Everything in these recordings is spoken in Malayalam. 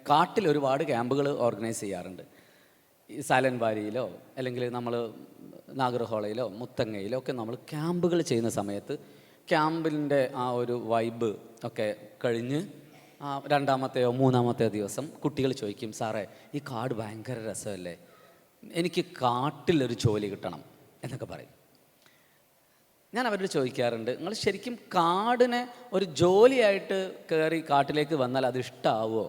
കാട്ടിൽ ഒരുപാട് ക്യാമ്പുകൾ ഓർഗനൈസ് ചെയ്യാറുണ്ട്. ഈ സൈലന്റ് വാലിയിലോ അല്ലെങ്കിൽ നമ്മൾ നാഗർഹോളയിലോ മുത്തങ്ങയിലോ ഒക്കെ നമ്മൾ ക്യാമ്പുകൾ ചെയ്യുന്ന സമയത്ത് ക്യാമ്പിൻ്റെ ആ ഒരു വൈബ് ഒക്കെ കഴിഞ്ഞ് രണ്ടാമത്തെയോ മൂന്നാമത്തെയോ ദിവസം കുട്ടികൾ ചോദിക്കും, സാറേ ഈ കാട് ഭയങ്കര രസമല്ലേ, എനിക്ക് കാട്ടിലൊരു ജോലി കിട്ടണം എന്നൊക്കെ പറയും. ഞാൻ അവരോട് ചോദിക്കാറുണ്ട്, നിങ്ങൾ ശരിക്കും കാടിനെ ഒരു ജോലിയായിട്ട് കയറി കാട്ടിലേക്ക് വന്നാൽ അത് ഇഷ്ടമാവുമോ?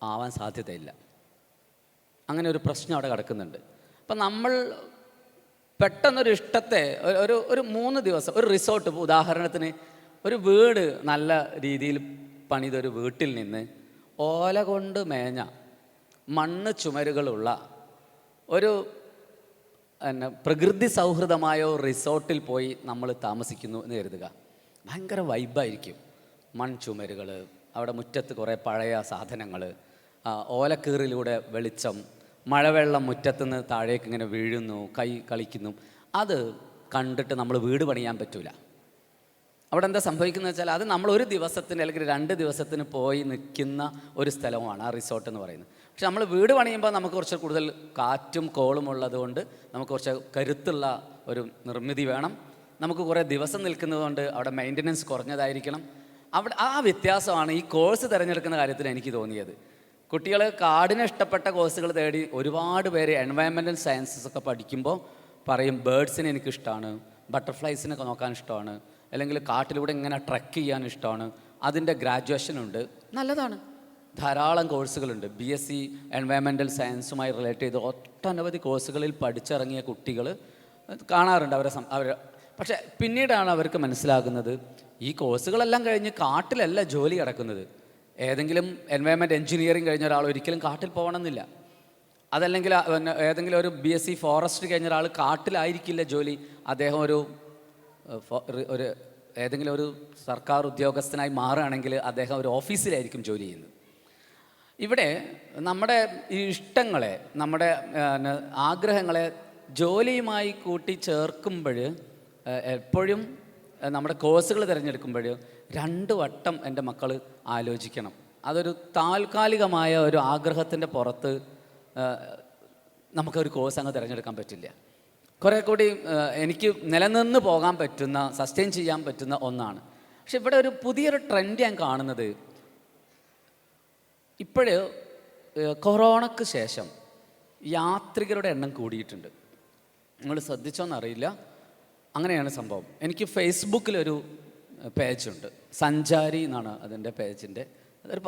ആവാൻ സാധ്യതയില്ല. അങ്ങനെ ഒരു പ്രശ്നം അവിടെ കിടക്കുന്നുണ്ട്. അപ്പം നമ്മൾ പെട്ടെന്നൊരു ഇഷ്ടത്തെ ഒരു 3 ദിവസം ഒരു റിസോർട്ട്, ഉദാഹരണത്തിന് ഒരു വീട് നല്ല രീതിയിൽ പണിതൊരു വീട്ടിൽ നിന്ന് ഓല കൊണ്ട് മേഞ്ഞ മണ്ണ് ചുമരുകളുള്ള ഒരു പ്രകൃതി സൗഹൃദമായ റിസോർട്ടിൽ പോയി നമ്മൾ താമസിക്കുന്നു എന്ന് കരുതുക. ഭയങ്കര വൈബായിരിക്കും. മൺചുമരുകൾ, അവിടെ മുറ്റത്ത് കുറേ പഴയ സാധനങ്ങൾ, ഓലക്കീറിലൂടെ വെളിച്ചം, മഴവെള്ളം മുറ്റത്തുനിന്ന് താഴേക്ക് ഇങ്ങനെ വീഴുന്നു, കൈ കളിക്കുന്നു. അത് കണ്ടിട്ട് നമ്മൾ വീട് പണിയാൻ പറ്റൂല. അവിടെ എന്താ സംഭവിക്കുന്നത് വെച്ചാൽ അത് നമ്മൾ ഒരു ദിവസത്തിന് അല്ലെങ്കിൽ 2 ദിവസത്തിന് പോയി നിൽക്കുന്ന ഒരു സ്ഥലമാണ് ആ റിസോർട്ട് എന്ന് പറയുന്നത്. പക്ഷെ നമ്മൾ വീട് പണിയുമ്പോൾ നമുക്ക് കുറച്ച് കൂടുതൽ കാറ്റും കോളും ഉള്ളതുകൊണ്ട് നമുക്ക് കുറച്ച് കരുത്തുള്ള ഒരു നിർമ്മിതി വേണം. നമുക്ക് കുറേ ദിവസം നിൽക്കുന്നതുകൊണ്ട് അവിടെ മെയിൻ്റനൻസ് കുറഞ്ഞതായിരിക്കണം. അവിടെ ആ വ്യത്യാസമാണ് ഈ കോഴ്സ് തിരഞ്ഞെടുക്കുന്ന കാര്യത്തിൽ എനിക്ക് തോന്നിയത്. കുട്ടികൾ കാടിനെ ഇഷ്ടപ്പെട്ട കോഴ്സുകൾ തേടി ഒരുപാട് പേര് എൻവയൺമെൻറ്റൽ സയൻസസ് ഒക്കെ പഠിക്കുമ്പോൾ പറയും, ബേഡ്സിനെ എനിക്കിഷ്ടമാണ്, ബട്ടർഫ്ലൈസിനൊക്കെ നോക്കാൻ ഇഷ്ടമാണ്, അല്ലെങ്കിൽ കാട്ടിലൂടെ ഇങ്ങനെ ട്രക്ക് ചെയ്യാൻ ഇഷ്ടമാണ്, അതിൻ്റെ ഗ്രാജുവേഷനുണ്ട്. നല്ലതാണ്, ധാരാളം കോഴ്സുകളുണ്ട്. BSc എൻവയൺമെൻറ്റൽ സയൻസുമായി റിലേറ്റ് ചെയ്ത് ഒട്ടനവധി കോഴ്സുകളിൽ പഠിച്ചിറങ്ങിയ കുട്ടികൾ കാണാറുണ്ട് അവർ. പക്ഷേ പിന്നീടാണ് അവർക്ക് മനസ്സിലാകുന്നത്, ഈ കോഴ്സുകളെല്ലാം കഴിഞ്ഞ് കാട്ടിലല്ല ജോലി കിടക്കുന്നത്. ഏതെങ്കിലും എൻവയൺമെൻറ്റ് എഞ്ചിനീയറിംഗ് കഴിഞ്ഞ ഒരാൾ ഒരിക്കലും കാട്ടിൽ പോകണമെന്നില്ല. അതല്ലെങ്കിൽ ഏതെങ്കിലും ഒരു BSc ഫോറസ്ട്രി കഴിഞ്ഞ ഒരാൾ കാട്ടിലായിരിക്കില്ല ജോലി. അദ്ദേഹം ഒരു ഏതെങ്കിലും ഒരു സർക്കാർ ഉദ്യോഗസ്ഥനായി മാറുകയാണെങ്കിൽ അദ്ദേഹം ഒരു ഓഫീസിലായിരിക്കും ജോലി ചെയ്യുന്നത്. ഇവിടെ നമ്മുടെ ഈ ഇഷ്ടങ്ങളെ, നമ്മുടെ ആഗ്രഹങ്ങളെ ജോലിയുമായി കൂട്ടി ചേർക്കുമ്പോൾ എപ്പോഴും നമ്മുടെ കോഴ്സുകൾ തിരഞ്ഞെടുക്കുമ്പോൾ 2 വട്ടം എൻ്റെ മക്കൾ ആലോചിക്കണം. അതൊരു താൽക്കാലികമായ ഒരു ആഗ്രഹത്തിൻ്റെ പുറത്ത് നമുക്കൊരു കോഴ്സ് അങ്ങ് തിരഞ്ഞെടുക്കാൻ പറ്റില്ല. കുറേ കൂടി എനിക്ക് നിലനിന്ന് പോകാൻ പറ്റുന്ന, സസ്റ്റെയിൻ ചെയ്യാൻ പറ്റുന്ന ഒന്നാണ്. പക്ഷെ ഇവിടെ ഒരു പുതിയൊരു ട്രെൻഡ് ഞാൻ കാണുന്നത്, ഇപ്പോഴ് കൊറോണയ്ക്ക് ശേഷം യാത്രികരുടെ എണ്ണം കൂടിയിട്ടുണ്ട്. നിങ്ങൾ ശ്രദ്ധിച്ചോന്നറിയില്ല, അങ്ങനെയാണ് സംഭവം. എനിക്ക് ഫേസ്ബുക്കിലൊരു പേജുണ്ട്, സഞ്ചാരി എന്നാണ് അതിൻ്റെ പേജിൻ്റെ. അതൊരു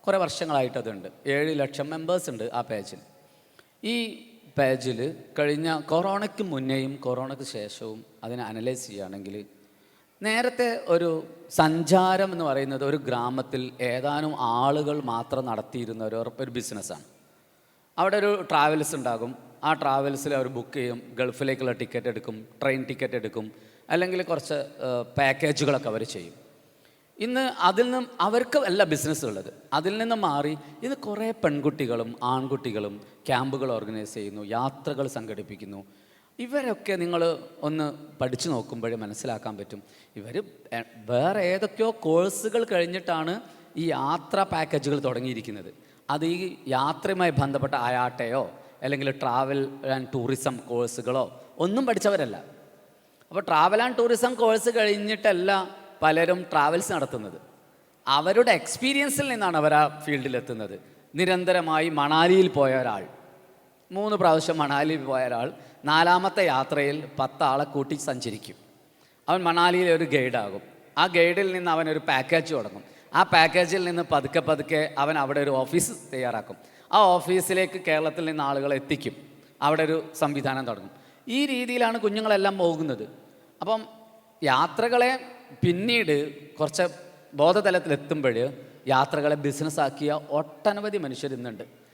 കുറേ വർഷങ്ങളായിട്ട് അതുണ്ട്. 7 ലക്ഷം മെമ്പേഴ്സ് ഉണ്ട് ആ പേജിൽ. ഈ പേജിൽ കഴിഞ്ഞ കൊറോണയ്ക്ക് മുന്നേയും കൊറോണയ്ക്ക് ശേഷവും അതിനെ അനലൈസ് ചെയ്യുകയാണെങ്കിൽ, നേരത്തെ ഒരു സഞ്ചാരം എന്ന് പറയുന്നത് ഒരു ഗ്രാമത്തിൽ ഏതാനും ആളുകൾ മാത്രം നടത്തിയിരുന്ന ഒരു ബിസിനസ്സാണ്. അവിടെ ഒരു ട്രാവൽസ് ഉണ്ടാകും. ആ ട്രാവൽസിൽ അവർ ബുക്ക് ചെയ്യും, ഗൾഫിലേക്കുള്ള ടിക്കറ്റ് എടുക്കും, ട്രെയിൻ ടിക്കറ്റ് എടുക്കും, അല്ലെങ്കിൽ കുറച്ച് പാക്കേജുകളൊക്കെ അവർ ചെയ്യും. ഇന്ന് അതിൽ നിന്നും അവർക്ക് അല്ല ബിസിനസ് ഉള്ളത്. അതിൽ നിന്ന് മാറി ഇത് കുറേ പെൺകുട്ടികളും ആൺകുട്ടികളും ക്യാമ്പുകൾ ഓർഗനൈസ് ചെയ്യുന്നു, യാത്രകൾ സംഘടിപ്പിക്കുന്നു. ഇവരൊക്കെ നിങ്ങൾ ഒന്ന് പഠിച്ചു നോക്കുമ്പോഴേ മനസ്സിലാക്കാൻ പറ്റും, ഇവർ വേറെ ഏതൊക്കെയോ കോഴ്സുകൾ കഴിഞ്ഞിട്ടാണ് ഈ യാത്രാ പാക്കേജുകൾ തുടങ്ങിയിരിക്കുന്നത്. അത് ഈ യാത്രയുമായി ബന്ധപ്പെട്ട ആയാട്ടയോ അല്ലെങ്കിൽ ട്രാവൽ ആൻഡ് ടൂറിസം കോഴ്സുകളോ ഒന്നും പഠിച്ചവരല്ല. അപ്പോൾ ട്രാവൽ ആൻഡ് ടൂറിസം കോഴ്സ് കഴിഞ്ഞിട്ടല്ല പലരും ട്രാവൽസ് നടത്തുന്നത്. അവരുടെ എക്സ്പീരിയൻസിൽ നിന്നാണ് അവർ ആ ഫീൽഡിലെത്തുന്നത്. നിരന്തരമായി മണാലിയിൽ പോയ ഒരാൾ, 3 പ്രാവശ്യം മണാലിയിൽ പോയ ഒരാൾ 4ാമത്തെ യാത്രയിൽ 10 ആളെ കൂട്ടി സഞ്ചരിക്കും. അവൻ മണാലിയിലെ ഒരു ഗൈഡാകും. ആ ഗൈഡിൽ നിന്ന് അവനൊരു പാക്കേജ് തുടങ്ങും. ആ പാക്കേജിൽ നിന്ന് പതുക്കെ പതുക്കെ അവൻ അവിടെ ഒരു ഓഫീസ് തയ്യാറാക്കും. ആ ഓഫീസിലേക്ക് കേരളത്തിൽ നിന്ന് ആളുകളെ എത്തിക്കും. അവിടെ ഒരു സംവിധാനം തുടങ്ങും. ഈ രീതിയിലാണ് കുഞ്ഞുങ്ങളെല്ലാം പോകുന്നത്. അപ്പം യാത്രകളെ പിന്നീട് കുറച്ച് ബോധതലത്തിലെത്തുമ്പോൾ യാത്രകളെ ബിസിനസ്സാക്കിയ ഒട്ടനവധി മനുഷ്യർ ഇന്നുണ്ട്.